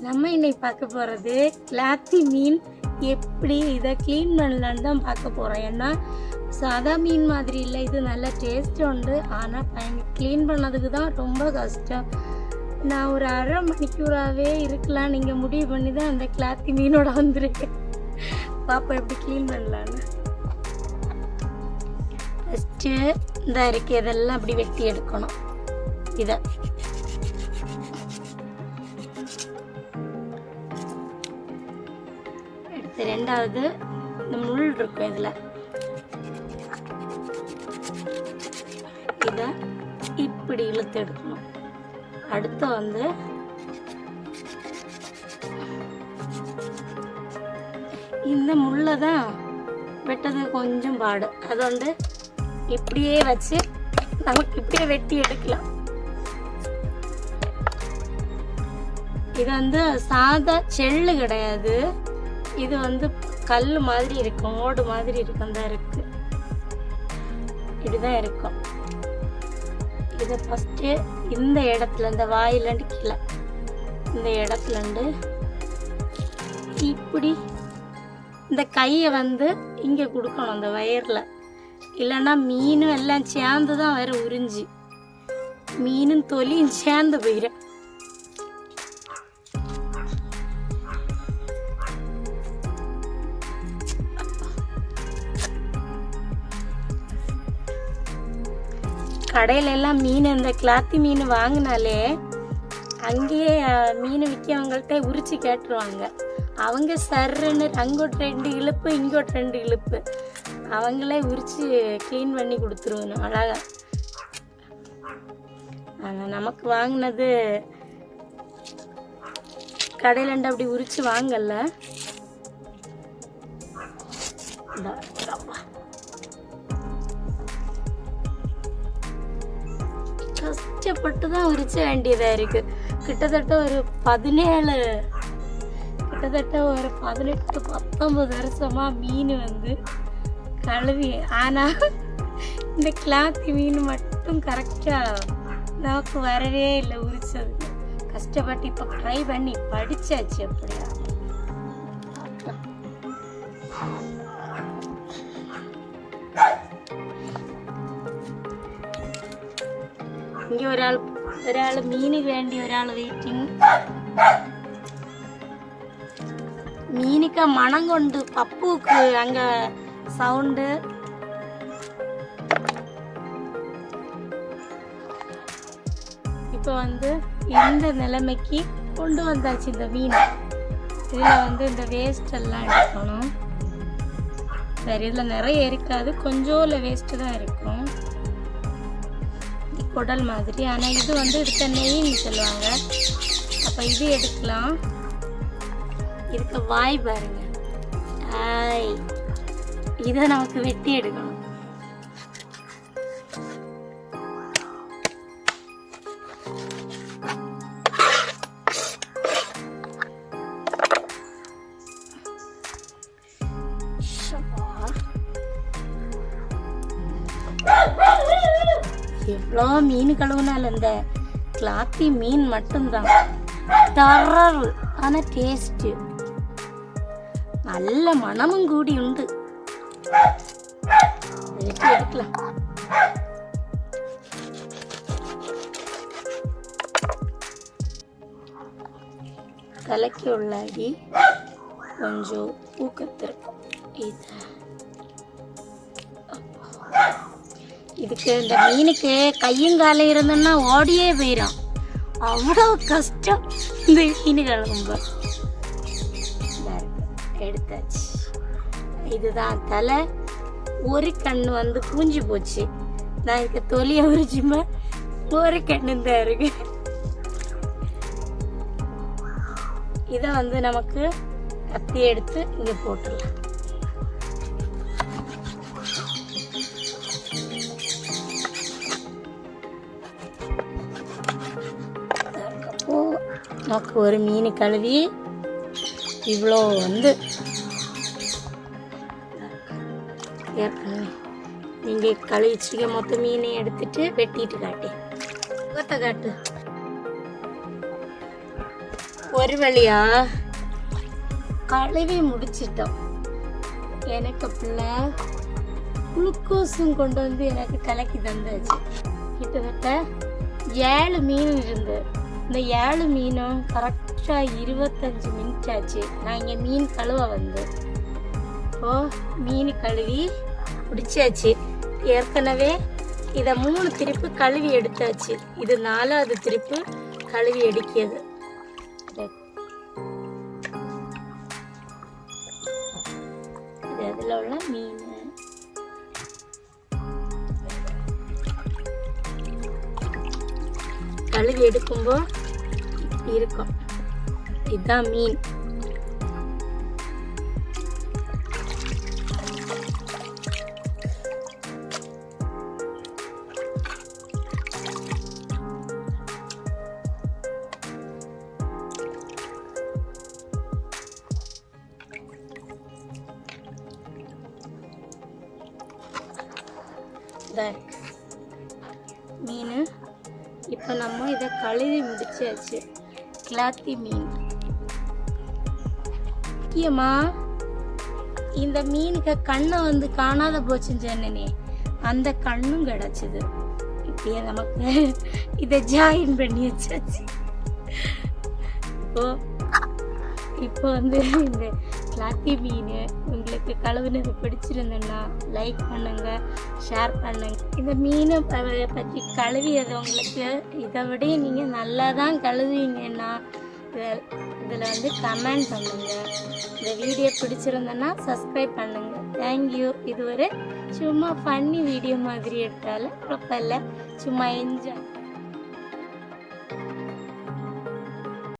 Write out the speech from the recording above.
நம்ம இன்னைக்கு பார்க்க போகிறது கிளாத்தி மீன் எப்படி இதை க்ளீன் பண்ணலான்னு தான் பார்க்க போகிறோம். ஏன்னா சாதா மீன் மாதிரி இல்லை, இது நல்ல டேஸ்ட் உண்டு. ஆனால் க்ளீன் பண்ணதுக்கு தான் ரொம்ப கஷ்டம். நான் ஒரு அரை மணிக்கூறாகவே இருக்கலாம் நீங்கள் முடிவு பண்ணி தான் அந்த கிளாத்தி மீனோட வந்துருக்கேன். பாப்பா எப்படி க்ளீன் பண்ணலான்னு. ஃபஸ்ட்டு இந்த இருக்கு இதெல்லாம் அப்படி வெட்டி எடுக்கணும். இதை எடுத்து ரெண்டாவது இந்த முள் இருக்கும் இதில், இதை இப்படி இழுத்து எடுக்கணும். அடுத்து வந்து இந்த முள்ளை தான் வெட்டது கொஞ்சம் பாடு. அது வந்து இப்படியே வச்சு நமக்கு இப்படியே வெட்டி எடுக்கலாம். இது வந்து சாதா செல்லு கிடையாது, இது வந்து கல் மாதிரி இருக்கும், ஓடு மாதிரி இருக்கும். தான் இருக்கு, இதுதான் இருக்கும். இதை ஃபஸ்ட்டு இந்த இடத்துல இந்த வாயிலண்டு கீழே இந்த இடத்துலண்டு இப்படி இந்த கையை வந்து இங்கே கொடுக்கணும் அந்த வயரில். இல்லைன்னா மீனும் எல்லாம் சேர்ந்து தான் வேற உறிஞ்சி, மீனும் தொலியும் சேர்ந்து போயிடும். கடையில எல்லாம் மீன் இந்த கிளாத்தி மீன் வாங்கினாலே அங்கேயே மீன் விற்கவங்கள்ட்ட உரிச்சு கேட்டுருவாங்க. அவங்க சர்ன்னு அங்கோட்டு 2 இழுப்பு இங்கோட்டு 2 இழுப்பு அவங்களே உரிச்சு க்ளீன் பண்ணி கொடுத்துருவோம் அழகா. நமக்கு வாங்கினது கடையிலண்டு அப்படி உரிச்சு வாங்கல. கஷ்டப்பட்டு தான் உரிச்ச வேண்டியதா இருக்கு. கிட்டத்தட்ட ஒரு 18-19 வருஷமா மீன் வந்து கழுவி. ஆனா இந்த கிளாத்தி மீன் மட்டும் கரெக்டா நமக்கு வரவே இல்லை உரிச்சது. கஷ்டப்பட்டு இப்ப ட்ரை பண்ணி படிச்சாச்சு. அப்படியா இங்க ഒരാൾ மீனுக்கு வேண்டி ഒരാൾ വെയിറ്റിംഗ്. மீனுக்கு மனம் கொண்டு பப்புக்கு அங்க சவுண்டு. இப்போ வந்து இந்த நிலைமைக்கு கொண்டு வந்தாச்சு இந்த மீன். இதுல வந்து இந்த வேஸ்ட் எல்லாம் எடுக்கணும். சரி, இதுல நிறைய இருக்காது, கொஞ்சோல வேஸ்ட் தான் இருக்கும், குடல் மாதிரி. ஆனால் இது வந்து எடுத்த நெய்ன்னு சொல்லுவாங்க. அப்போ இது எடுக்கலாம். இதுக்கு வாய் பாருங்க, இதை நமக்கு வெட்டி எடுக்கணும். எவ்வளோ மீன் கழுவுனால இந்த கிளாத்தி மீன் மட்டும்தான் தரல். ஆனால் டேஸ்ட் நல்ல மனமும் கூடி உண்டு. எடுக்கலாம். தலைக்கு உள்ளாடி கொஞ்சம் ஊக்கத்திருக்கும். இதுக்கு இந்த மீனுக்கு கையும் காலம் இருந்தோம்னா ஓடியே போயிடும். அவ்வளோ கஷ்டம் இந்த மீனுகள். ரொம்ப எடுத்தாச்சு. இதுதான் தலை. ஒரு கண்ணு வந்து பூஞ்சி போச்சு. நான் இதுக்கு தொலியை உரிச்சுமா ஒரு கண்ணு தான் இருக்கு. இதை வந்து நமக்கு கத்தி எடுத்து இங்க போட்டுடலாம். நமக்கு ஒரு மீன் கழுவி இவ்வளோ வந்து ஏற்கனவே நீங்கள் கழுவிச்சிக்க மொத்த மீனை எடுத்துட்டு வெட்டிட்டு காட்டு. காட்டு ஒரு வழியா கழுவி முடிச்சிட்டோம். எனக்கு பிள்ளை குளுக்கோஸும் கொண்டு வந்து எனக்கு கலக்கி தந்தாச்சு. கிட்டத்தட்ட 7 மீன் இருந்து இந்த 7 மீனும் கரெக்டாக 25 மினிட் ஆச்சு. நான் இங்கே மீன் கழுவ வந்து இப்போ மீன் கழுவி பிடிச்சாச்சு. ஏற்கனவே இதை 3 திருப்பு கழுவி எடுத்தாச்சு. இது 4வது திருப்பு கழுவி எடுக்கியது. இது அதில் உள்ள மீன் கழுவி எடுக்கும்போது இப்படி இருக்கும். இதுதான் மீன். மீன் இப்போ நம்ம இதை கழுவி முடிச்சாச்சு. கிளாத்தி மீன் முக்கியமா இந்த மீனுக்கு கண்ணை வந்து காணாத போச்சுன்னு சொன்னேனே, அந்த கண்ணும் கிடைச்சது. இப்படியே நமக்கு இதை ஜாயின் பண்ணி வச்சாச்சு. இப்போ வந்து இந்த கிளாத்தி மீன் உங்களுக்கு கழுவுனது பிடிச்சிருந்தேன்னா லைக் பண்ணுங்க, ஷேர் பண்ணுங்க. இந்த மீனை பற்றி கழுவியது உங்களுக்கு இதை விட நீங்கள் நல்லா தான் கழுவிங்கன்னா இதில் வந்து கமெண்ட் பண்ணுங்க. இந்த வீடியோ பிடிச்சிருந்தேன்னா சப்ஸ்கிரைப் பண்ணுங்க. தேங்க்யூ. இது ஒரு சும்மா ஃபன்னி வீடியோ மாதிரி எடுத்தாலும் ரொம்ப இல்லை, சும்மா என்ஜாய்.